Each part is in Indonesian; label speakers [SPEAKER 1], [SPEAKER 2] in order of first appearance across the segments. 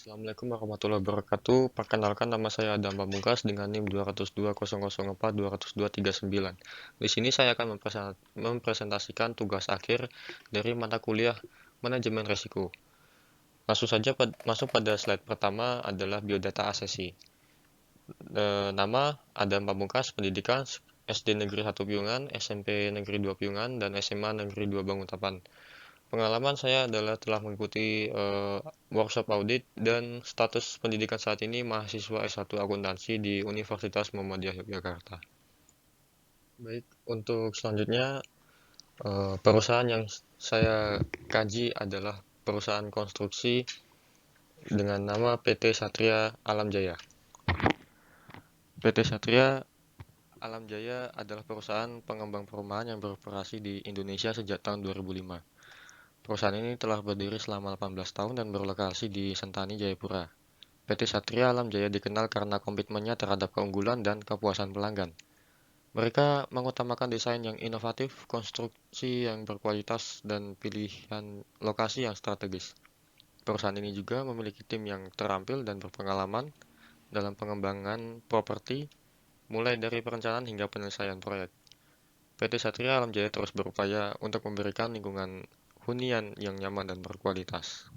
[SPEAKER 1] Assalamualaikum warahmatullahi wabarakatuh. Perkenalkan, nama saya Adam Pamungkas dengan NIM 202.004.202.39. Di sini saya akan mempresentasikan tugas akhir dari mata kuliah Manajemen Risiko. Masuk pada slide pertama adalah biodata asesi. Nama Adam Pamungkas, pendidikan SD Negeri 1 Piungan, SMP Negeri 2 Piungan, dan SMA Negeri 2 Banguntapan. Pengalaman saya adalah telah mengikuti workshop audit dan status pendidikan saat ini mahasiswa S1 akuntansi di Universitas Muhammadiyah Yogyakarta. Baik, untuk selanjutnya perusahaan yang saya kaji adalah perusahaan konstruksi dengan nama PT Satria Alam Jaya. PT Satria Alam Jaya adalah perusahaan pengembang perumahan yang beroperasi di Indonesia sejak tahun 2005. Perusahaan ini telah berdiri selama 18 tahun dan berlokasi di Sentani, Jayapura. PT Satria Alam Jaya dikenal karena komitmennya terhadap keunggulan dan kepuasan pelanggan. Mereka mengutamakan desain yang inovatif, konstruksi yang berkualitas, dan pilihan lokasi yang strategis. Perusahaan ini juga memiliki tim yang terampil dan berpengalaman dalam pengembangan properti, mulai dari perencanaan hingga penyelesaian proyek. PT Satria Alam Jaya terus berupaya untuk memberikan lingkungan hunian yang nyaman dan berkualitas.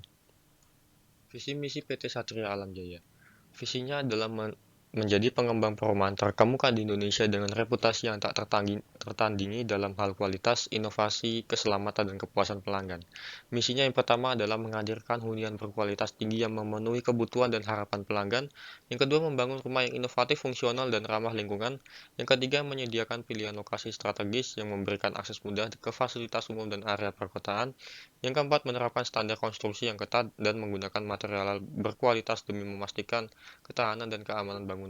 [SPEAKER 1] Visi misi PT Satria Alam Jaya. Visinya adalah menjadi pengembang perumahan terkemuka di Indonesia dengan reputasi yang tak tertandingi dalam hal kualitas, inovasi, keselamatan, dan kepuasan pelanggan. Misinya yang pertama adalah menghadirkan hunian berkualitas tinggi yang memenuhi kebutuhan dan harapan pelanggan. Yang kedua, membangun rumah yang inovatif, fungsional, dan ramah lingkungan. Yang ketiga, menyediakan pilihan lokasi strategis yang memberikan akses mudah ke fasilitas umum dan area perkotaan. Yang keempat, menerapkan standar konstruksi yang ketat dan menggunakan material berkualitas demi memastikan ketahanan dan keamanan bangunan.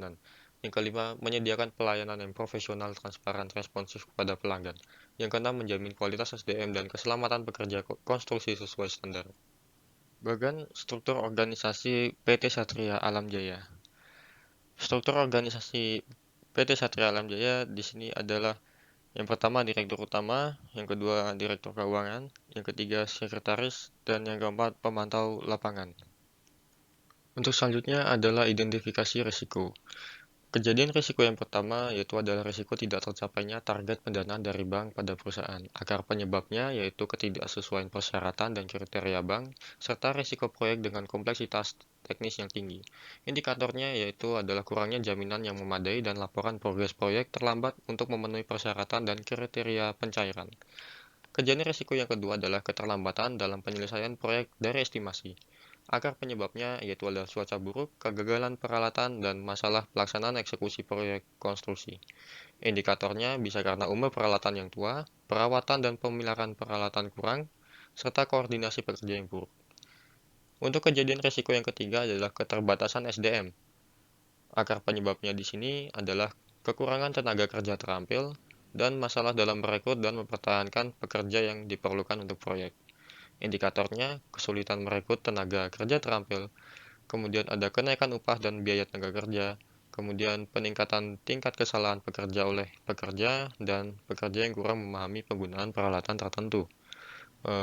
[SPEAKER 1] Yang kelima, menyediakan pelayanan yang profesional, transparan, responsif kepada pelanggan. Yang keenam, menjamin kualitas SDM dan keselamatan pekerja konstruksi sesuai standar. Bagian struktur organisasi PT Satria Alam Jaya. Struktur organisasi PT Satria Alam Jaya di sini adalah yang pertama direktur utama, yang kedua direktur keuangan, yang ketiga sekretaris, dan yang keempat pemantau lapangan. Untuk selanjutnya adalah identifikasi risiko. Kejadian risiko yang pertama yaitu adalah risiko tidak tercapainya target pendanaan dari bank pada perusahaan. Akar penyebabnya yaitu ketidaksesuaian persyaratan dan kriteria bank, serta risiko proyek dengan kompleksitas teknis yang tinggi. Indikatornya yaitu adalah kurangnya jaminan yang memadai dan laporan progres proyek terlambat untuk memenuhi persyaratan dan kriteria pencairan. Kejadian risiko yang kedua adalah keterlambatan dalam penyelesaian proyek dari estimasi. Akar penyebabnya yaitu adalah cuaca buruk, kegagalan peralatan, dan masalah pelaksanaan eksekusi proyek konstruksi. Indikatornya bisa karena umur peralatan yang tua, perawatan dan pemeliharaan peralatan kurang, serta koordinasi pekerja yang buruk. Untuk kejadian risiko yang ketiga adalah keterbatasan SDM. Akar penyebabnya di sini adalah kekurangan tenaga kerja terampil dan masalah dalam merekrut dan mempertahankan pekerja yang diperlukan untuk proyek. Indikatornya kesulitan merekrut tenaga kerja terampil, kemudian ada kenaikan upah dan biaya tenaga kerja, kemudian peningkatan tingkat kesalahan pekerja oleh pekerja, dan pekerja yang kurang memahami penggunaan peralatan tertentu.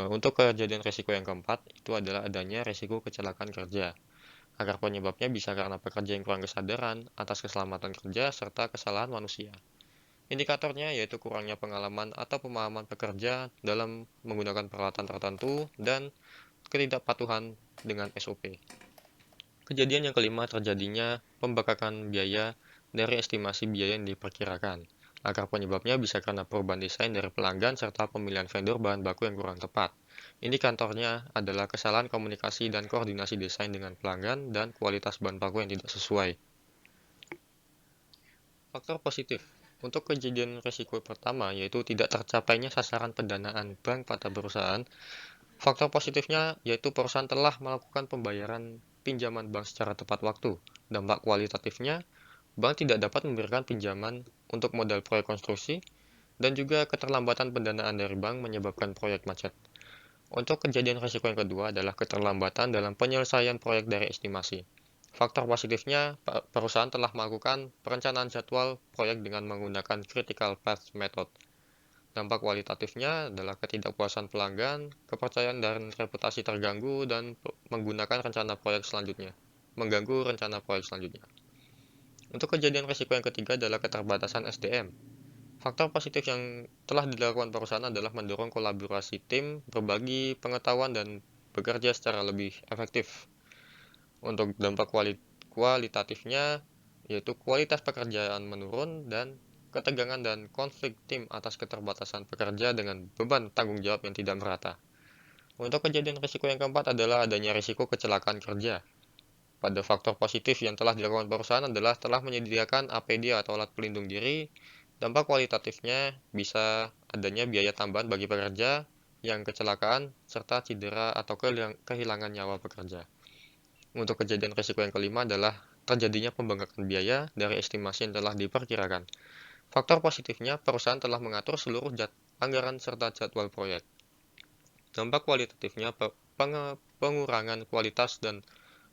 [SPEAKER 1] Untuk kejadian risiko yang keempat, itu adalah adanya risiko kecelakaan kerja. Akar penyebabnya bisa karena pekerja yang kurang kesadaran atas keselamatan kerja serta kesalahan manusia. Indikatornya yaitu kurangnya pengalaman atau pemahaman pekerja dalam menggunakan peralatan tertentu dan ketidakpatuhan dengan SOP. Kejadian yang kelima terjadinya pembengkakan biaya dari estimasi biaya yang diperkirakan. Akar penyebabnya bisa karena perubahan desain dari pelanggan serta pemilihan vendor bahan baku yang kurang tepat. Indikatornya adalah kesalahan komunikasi dan koordinasi desain dengan pelanggan dan kualitas bahan baku yang tidak sesuai. Faktor positif. Untuk kejadian risiko pertama yaitu tidak tercapainya sasaran pendanaan bank pada perusahaan, faktor positifnya yaitu perusahaan telah melakukan pembayaran pinjaman bank secara tepat waktu. Dampak kualitatifnya, bank tidak dapat memberikan pinjaman untuk modal proyek konstruksi, dan juga keterlambatan pendanaan dari bank menyebabkan proyek macet. Untuk kejadian risiko yang kedua adalah keterlambatan dalam penyelesaian proyek dari estimasi. Faktor positifnya, perusahaan telah melakukan perencanaan jadwal proyek dengan menggunakan critical path method. Dampak kualitatifnya adalah ketidakpuasan pelanggan, kepercayaan dan reputasi terganggu, dan menggunakan rencana proyek selanjutnya. mengganggu rencana proyek selanjutnya. Untuk kejadian risiko yang ketiga adalah keterbatasan SDM. Faktor positif yang telah dilakukan perusahaan adalah mendorong kolaborasi tim, berbagi pengetahuan, dan bekerja secara lebih efektif. Untuk dampak kualitatifnya, yaitu kualitas pekerjaan menurun dan ketegangan dan konflik tim atas keterbatasan pekerja dengan beban tanggung jawab yang tidak merata. Untuk kejadian risiko yang keempat adalah adanya risiko kecelakaan kerja. Pada faktor positif yang telah dilakukan perusahaan adalah telah menyediakan APD atau alat pelindung diri. Dampak kualitatifnya bisa adanya biaya tambahan bagi pekerja yang kecelakaan serta cedera atau kehilangan nyawa pekerja. Untuk kejadian risiko yang kelima adalah terjadinya pembengkakan biaya dari estimasi yang telah diperkirakan. Faktor positifnya, perusahaan telah mengatur seluruh anggaran serta jadwal proyek. Dampak kualitatifnya, pengurangan kualitas dan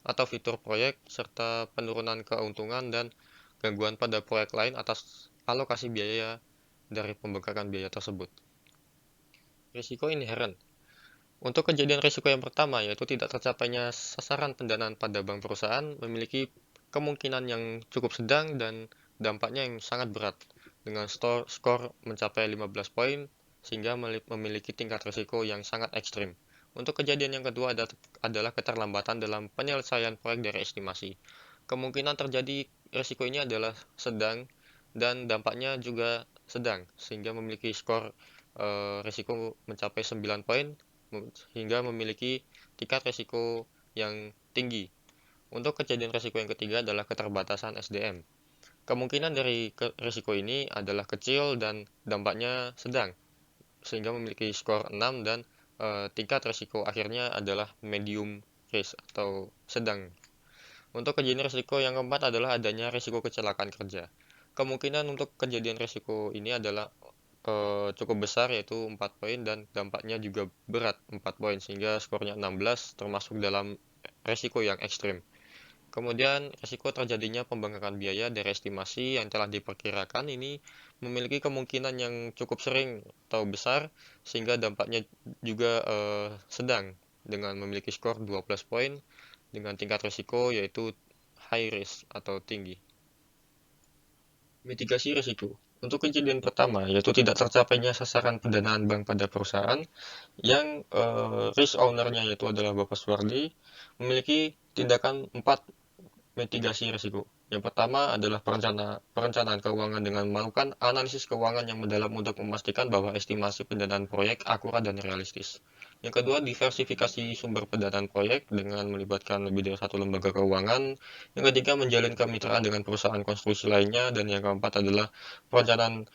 [SPEAKER 1] atau fitur proyek, serta penurunan keuntungan dan gangguan pada proyek lain atas alokasi biaya dari pembengkakan biaya tersebut. Risiko inheren. Untuk kejadian risiko yang pertama, yaitu tidak tercapainya sasaran pendanaan pada bank perusahaan, memiliki kemungkinan yang cukup sedang dan dampaknya yang sangat berat, dengan skor mencapai 15 poin, sehingga memiliki tingkat risiko yang sangat ekstrim. Untuk kejadian yang kedua adalah keterlambatan dalam penyelesaian proyek dari estimasi. Kemungkinan terjadi risiko ini adalah sedang dan dampaknya juga sedang, sehingga memiliki skor risiko mencapai 9 poin, hingga memiliki tingkat risiko yang tinggi. Untuk kejadian risiko yang ketiga adalah keterbatasan SDM. Kemungkinan dari risiko ini adalah kecil dan dampaknya sedang, sehingga memiliki skor 6 dan tingkat risiko akhirnya adalah medium risk atau sedang. Untuk kejadian risiko yang keempat adalah adanya risiko kecelakaan kerja. Kemungkinan untuk kejadian risiko ini adalah cukup besar, yaitu 4 poin, dan dampaknya juga berat 4 poin, sehingga skornya 16, termasuk dalam risiko yang ekstrim. Kemudian risiko terjadinya pembengkakan biaya dari estimasi yang telah diperkirakan ini memiliki kemungkinan yang cukup sering atau besar, sehingga dampaknya juga sedang, dengan memiliki skor 12 poin dengan tingkat risiko yaitu high risk atau tinggi. Mitigasi risiko. Untuk kejadian pertama, yaitu tidak tercapainya sasaran pendanaan bank pada perusahaan yang risk owner-nya yaitu adalah Bapak Suwardi, memiliki tindakan 4 mitigasi risiko. Yang pertama adalah perencanaan keuangan dengan melakukan analisis keuangan yang mendalam untuk memastikan bahwa estimasi pendanaan proyek akurat dan realistis. Yang kedua, diversifikasi sumber pendanaan proyek dengan melibatkan lebih dari satu lembaga keuangan. Yang ketiga, menjalin kemitraan dengan perusahaan konstruksi lainnya. Dan yang keempat adalah perencanaan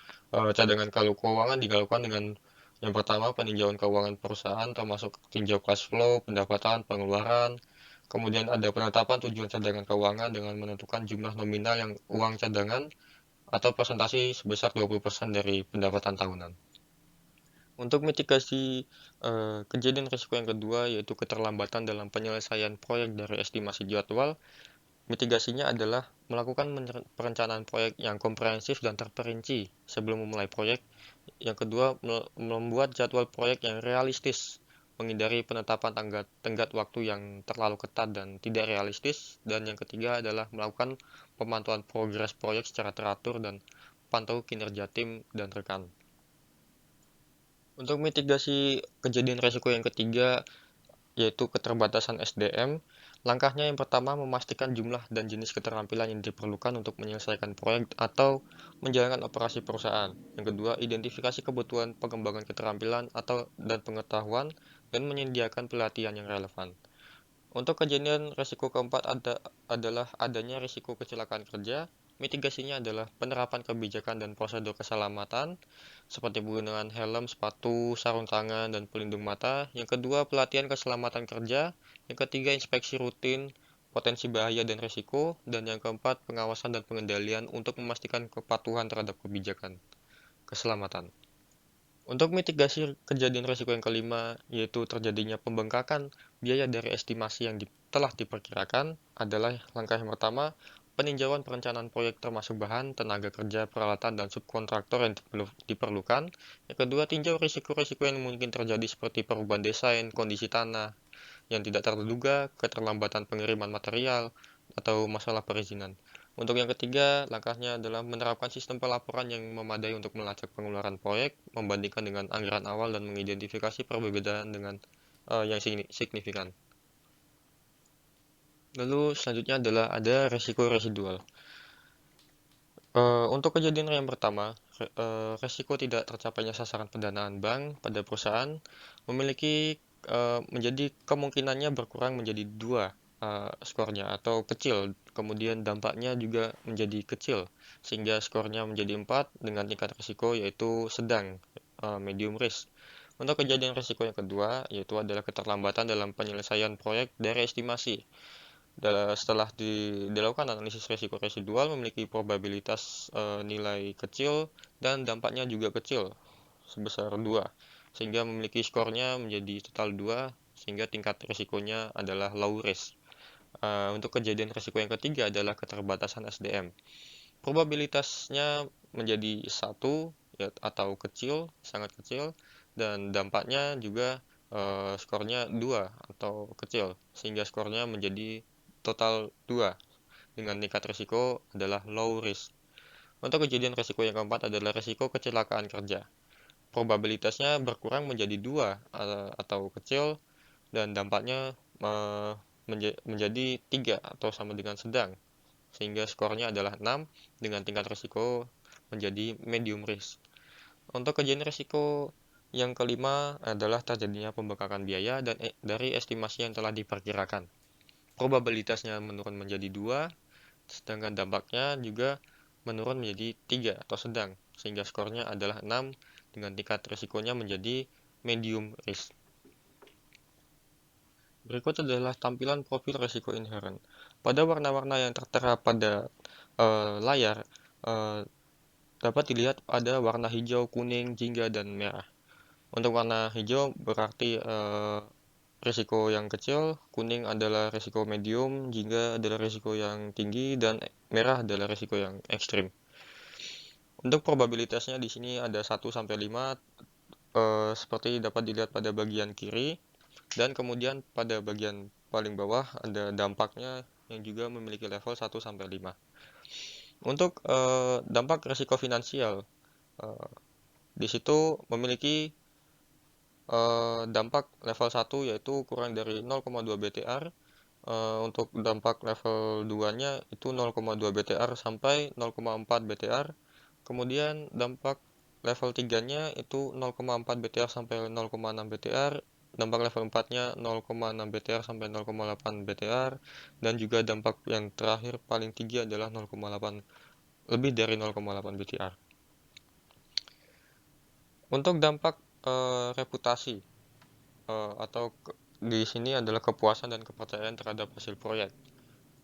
[SPEAKER 1] cadangan keuangan dilakukan dengan yang pertama, peninjauan keuangan perusahaan termasuk tinjau cash flow, pendapatan, pengeluaran. Kemudian ada penetapan tujuan cadangan keuangan dengan menentukan jumlah nominal yang uang cadangan atau presentasi sebesar 20% dari pendapatan tahunan. Untuk mitigasi kejadian risiko yang kedua, yaitu keterlambatan dalam penyelesaian proyek dari estimasi jadwal, mitigasinya adalah melakukan perencanaan proyek yang komprehensif dan terperinci sebelum memulai proyek. Yang kedua, membuat jadwal proyek yang realistis, menghindari penetapan tenggat waktu yang terlalu ketat dan tidak realistis. Dan yang ketiga adalah melakukan pemantauan progres proyek secara teratur dan pantau kinerja tim dan rekan. Untuk mitigasi kejadian risiko yang ketiga, yaitu keterbatasan SDM, langkahnya yang pertama memastikan jumlah dan jenis keterampilan yang diperlukan untuk menyelesaikan proyek atau menjalankan operasi perusahaan. Yang kedua, identifikasi kebutuhan pengembangan keterampilan dan pengetahuan dan menyediakan pelatihan yang relevan. Untuk kejadian risiko keempat adalah adanya risiko kecelakaan kerja. Mitigasinya adalah penerapan kebijakan dan prosedur keselamatan seperti penggunaan helm, sepatu, sarung tangan, dan pelindung mata. Yang kedua, pelatihan keselamatan kerja. Yang ketiga, inspeksi rutin potensi bahaya dan risiko. Dan yang keempat, pengawasan dan pengendalian untuk memastikan kepatuhan terhadap kebijakan keselamatan. Untuk mitigasi kejadian risiko yang kelima, yaitu terjadinya pembengkakan biaya dari estimasi yang telah diperkirakan, adalah langkah yang pertama, peninjauan perencanaan proyek termasuk bahan, tenaga kerja, peralatan, dan subkontraktor yang diperlukan. Yang kedua, tinjau risiko-risiko yang mungkin terjadi seperti perubahan desain, kondisi tanah yang tidak terduga, keterlambatan pengiriman material, atau masalah perizinan. Untuk yang ketiga, langkahnya adalah menerapkan sistem pelaporan yang memadai untuk melacak pengeluaran proyek, membandingkan dengan anggaran awal dan mengidentifikasi perbedaan dengan yang signifikan. Lalu selanjutnya adalah ada resiko residual. Untuk kejadian yang pertama, resiko tidak tercapainya sasaran pendanaan bank pada perusahaan memiliki menjadi kemungkinannya berkurang menjadi 2 skornya atau kecil, kemudian dampaknya juga menjadi kecil, sehingga skornya menjadi 4 dengan tingkat risiko yaitu sedang, medium risk. Untuk kejadian risiko yang kedua, yaitu adalah keterlambatan dalam penyelesaian proyek dari estimasi. Setelah dilakukan analisis risiko residual memiliki probabilitas nilai kecil dan dampaknya juga kecil sebesar 2 sehingga memiliki skornya menjadi total 2 sehingga tingkat risikonya adalah low risk. Untuk kejadian risiko yang ketiga adalah keterbatasan SDM. Probabilitasnya menjadi 1 ya, atau kecil, sangat kecil, dan dampaknya juga skornya 2 atau kecil sehingga skornya menjadi total 2 dengan tingkat risiko adalah low risk. Untuk kejadian risiko yang keempat adalah risiko kecelakaan kerja. Probabilitasnya berkurang menjadi 2 atau kecil dan dampaknya menjadi 3 atau sama dengan sedang. Sehingga skornya adalah 6 dengan tingkat risiko menjadi medium risk. Untuk kejadian risiko yang kelima adalah terjadinya pembengkakan biaya dan dari estimasi yang telah diperkirakan. Probabilitasnya menurun menjadi 2, sedangkan dampaknya juga menurun menjadi 3 atau sedang, sehingga skornya adalah 6 dengan tingkat risikonya menjadi medium risk. Berikut adalah tampilan profil risiko inherent. Pada warna-warna yang tertera pada layar dapat dilihat ada warna hijau, kuning, jingga, dan merah. Untuk warna hijau berarti risiko yang kecil, kuning adalah risiko medium, jingga adalah risiko yang tinggi, dan merah adalah risiko yang ekstrim. Untuk probabilitasnya di sini ada 1 sampai 5 seperti dapat dilihat pada bagian kiri, dan kemudian pada bagian paling bawah ada dampaknya yang juga memiliki level 1 sampai 5. Untuk dampak risiko finansial di situ memiliki dampak level 1 yaitu kurang dari 0,2 BTR. Untuk dampak level 2-nya itu 0,2 BTR sampai 0,4 BTR. Kemudian dampak level 3-nya itu 0,4 BTR sampai 0,6 BTR. Dampak level 4-nya 0,6 BTR sampai 0,8 BTR. Dan juga dampak yang terakhir paling tinggi adalah 0,8 lebih dari 0,8 BTR. Untuk dampak reputasi atau di sini adalah kepuasan dan kepercayaan terhadap hasil proyek.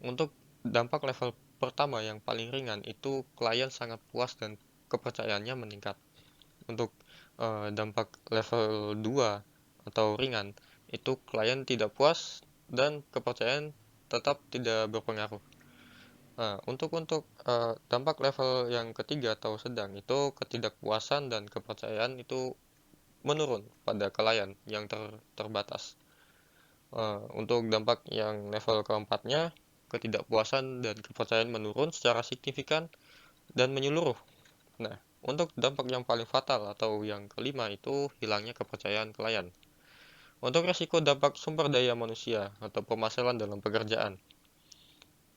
[SPEAKER 1] Untuk dampak level pertama yang paling ringan itu klien sangat puas dan kepercayaannya meningkat. Untuk dampak level 2 atau ringan itu klien tidak puas dan kepercayaan tetap tidak berpengaruh. Untuk dampak level yang ketiga atau sedang itu ketidakpuasan dan kepercayaan itu menurun pada klien yang terbatas. Untuk dampak yang level keempatnya, ketidakpuasan dan kepercayaan menurun secara signifikan dan menyeluruh. Nah, untuk dampak yang paling fatal atau yang kelima itu hilangnya kepercayaan klien. Untuk risiko dampak sumber daya manusia atau permasalahan dalam pekerjaan.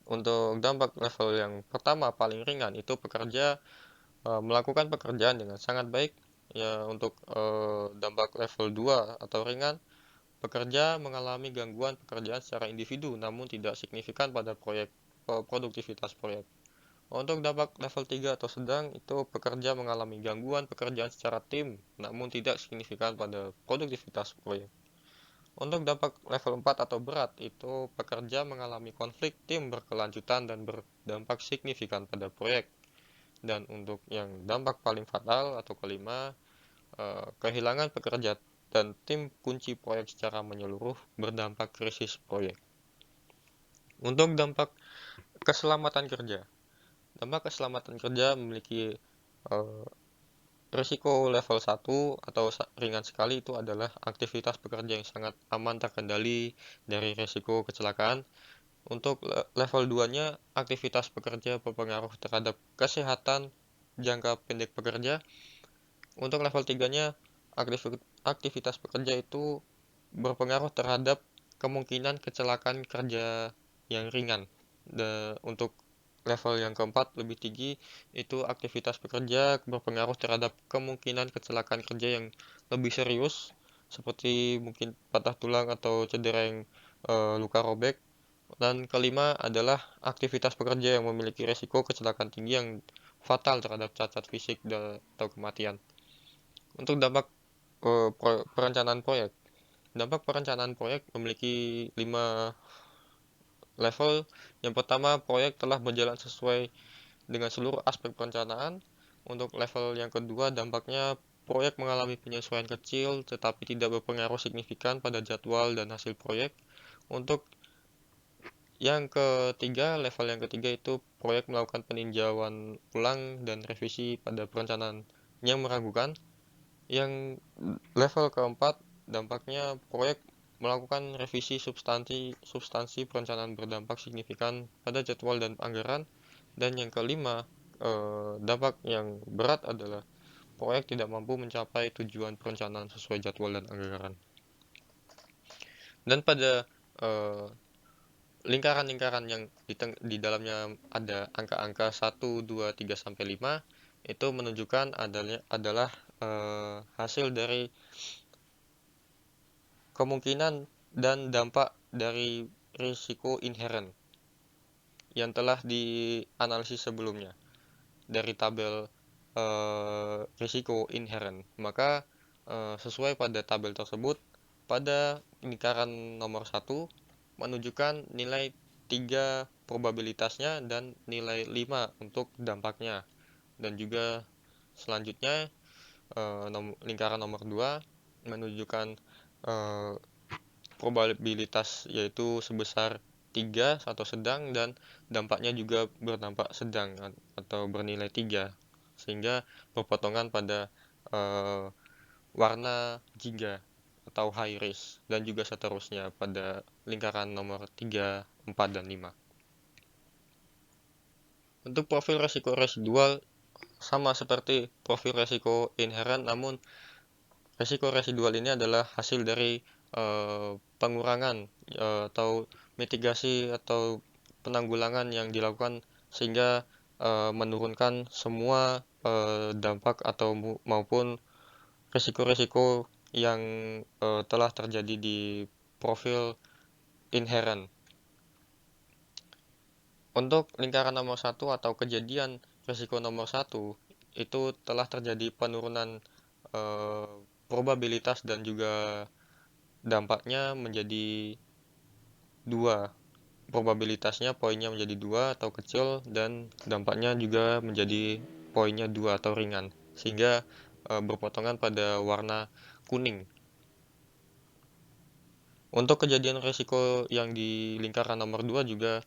[SPEAKER 1] Untuk dampak level yang pertama paling ringan itu pekerja melakukan pekerjaan dengan sangat baik. Ya, untuk dampak level 2 atau ringan, pekerja mengalami gangguan pekerjaan secara individu namun tidak signifikan pada produktivitas proyek. Untuk dampak level 3 atau sedang itu pekerja mengalami gangguan pekerjaan secara tim namun tidak signifikan pada produktivitas proyek. Untuk dampak level 4 atau berat itu pekerja mengalami konflik tim berkelanjutan dan berdampak signifikan pada proyek. Dan untuk yang dampak paling fatal atau kelima, kehilangan pekerja dan tim kunci proyek secara menyeluruh berdampak krisis proyek. Untuk dampak keselamatan kerja. Dampak keselamatan kerja memiliki risiko level 1 atau ringan sekali itu adalah aktivitas pekerja yang sangat aman terkendali dari risiko kecelakaan Untuk level 2-nya, aktivitas pekerja berpengaruh terhadap kesehatan jangka pendek pekerja. Untuk level 3-nya, aktivitas pekerja itu berpengaruh terhadap kemungkinan kecelakaan kerja yang ringan. Untuk level yang keempat lebih tinggi, itu aktivitas pekerja berpengaruh terhadap kemungkinan kecelakaan kerja yang lebih serius, seperti mungkin patah tulang atau cedera yang luka robek. Dan kelima adalah aktivitas pekerja yang memiliki resiko kecelakaan tinggi yang fatal terhadap cacat fisik atau kematian. Untuk dampak perencanaan proyek. Dampak perencanaan proyek memiliki 5 level. Yang pertama, proyek telah berjalan sesuai dengan seluruh aspek perencanaan. Untuk level yang kedua, dampaknya proyek mengalami penyesuaian kecil tetapi tidak berpengaruh signifikan pada jadwal dan hasil proyek. Untuk level yang ketiga itu proyek melakukan peninjauan ulang dan revisi pada perencanaan yang meragukan. Yang level keempat, dampaknya proyek melakukan revisi substansi perencanaan berdampak signifikan pada jadwal dan anggaran. Dan yang kelima, dampak yang berat adalah proyek tidak mampu mencapai tujuan perencanaan sesuai jadwal dan anggaran. Dan pada lingkaran-lingkaran yang di dalamnya ada angka-angka 1, 2, 3, sampai 5, itu menunjukkan adalah hasil dari kemungkinan dan dampak dari risiko inherent yang telah dianalisis sebelumnya dari tabel risiko inherent. Maka sesuai pada tabel tersebut, pada lingkaran nomor 1 menunjukkan nilai 3 probabilitasnya dan nilai 5 untuk dampaknya. Dan juga selanjutnya lingkaran nomor 2 menunjukkan probabilitas yaitu sebesar 3 atau sedang, dan dampaknya juga berdampak sedang atau bernilai 3, sehingga berpotongan pada warna jingga atau high risk, dan juga seterusnya pada lingkaran nomor 3, 4, dan 5. Untuk profil resiko residual sama seperti profil resiko inherent, namun resiko residual ini adalah hasil dari pengurangan atau mitigasi atau penanggulangan yang dilakukan sehingga menurunkan semua dampak atau maupun risiko-risiko yang telah terjadi di profil inherent. Untuk lingkaran nomor 1 atau kejadian risiko nomor 1, itu telah terjadi penurunan probabilitas dan juga dampaknya menjadi 2. Probabilitasnya poinnya menjadi 2 atau kecil, dan dampaknya juga menjadi poinnya 2 atau ringan, sehingga berpotongan pada warna kuning. Untuk kejadian risiko yang di lingkaran nomor 2 juga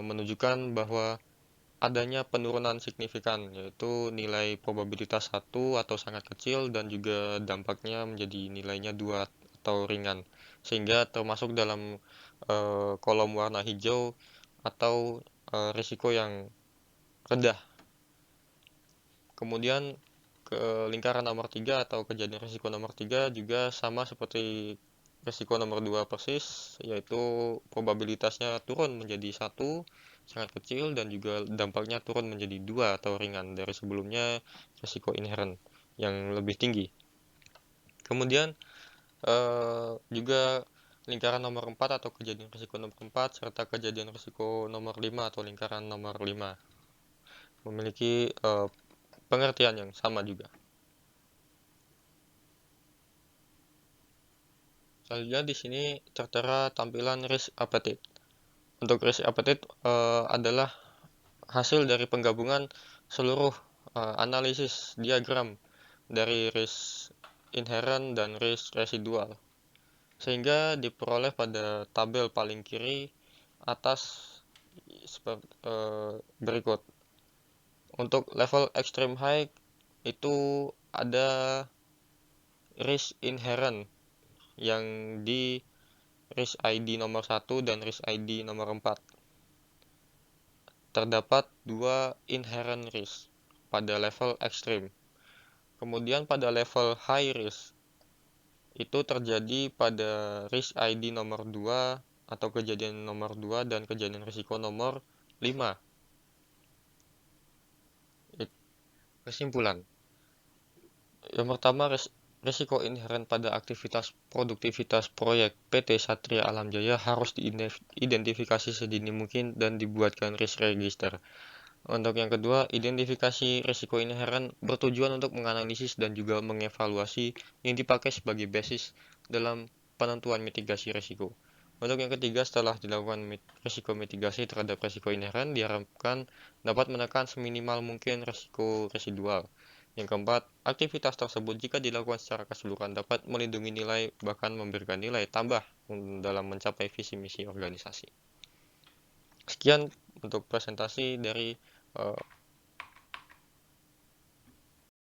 [SPEAKER 1] menunjukkan bahwa adanya penurunan signifikan, yaitu nilai probabilitas 1 atau sangat kecil, dan juga dampaknya menjadi nilainya 2 atau ringan, sehingga termasuk dalam kolom warna hijau atau risiko yang rendah. Kemudian ke lingkaran nomor 3 atau kejadian risiko nomor 3 juga sama seperti risiko nomor 2 persis, yaitu probabilitasnya turun menjadi 1, sangat kecil, dan juga dampaknya turun menjadi 2 atau ringan dari sebelumnya risiko inherent yang lebih tinggi. Kemudian juga lingkaran nomor 4 atau kejadian risiko nomor 4 serta kejadian risiko nomor 5 atau lingkaran nomor 5 memiliki pengertian yang sama juga. Selanjutnya di sini tertera tampilan risk appetite. Untuk risk appetite adalah hasil dari penggabungan seluruh analisis diagram dari risk inherent dan risk residual, sehingga diperoleh pada tabel paling kiri atas seperti berikut. Untuk level extreme high itu ada risk inherent yang di risk ID nomor 1 dan risk ID nomor 4. Terdapat dua inherent risk pada level ekstrim. Kemudian pada level high risk itu terjadi pada risk ID nomor 2 atau kejadian nomor 2 dan kejadian risiko nomor 5. Kesimpulan. Yang pertama, risiko inherent pada aktivitas produktivitas proyek PT Satria Alam Jaya harus diidentifikasi sedini mungkin dan dibuatkan risk register. Untuk yang kedua, identifikasi risiko inherent bertujuan untuk menganalisis dan juga mengevaluasi yang dipakai sebagai basis dalam penentuan mitigasi risiko. Untuk yang ketiga, setelah dilakukan risiko mitigasi terhadap risiko inherent, diharapkan dapat menekan seminimal mungkin risiko residual. Yang keempat, aktivitas tersebut jika dilakukan secara keseluruhan dapat melindungi nilai bahkan memberikan nilai tambah dalam mencapai visi misi organisasi. Sekian untuk presentasi dari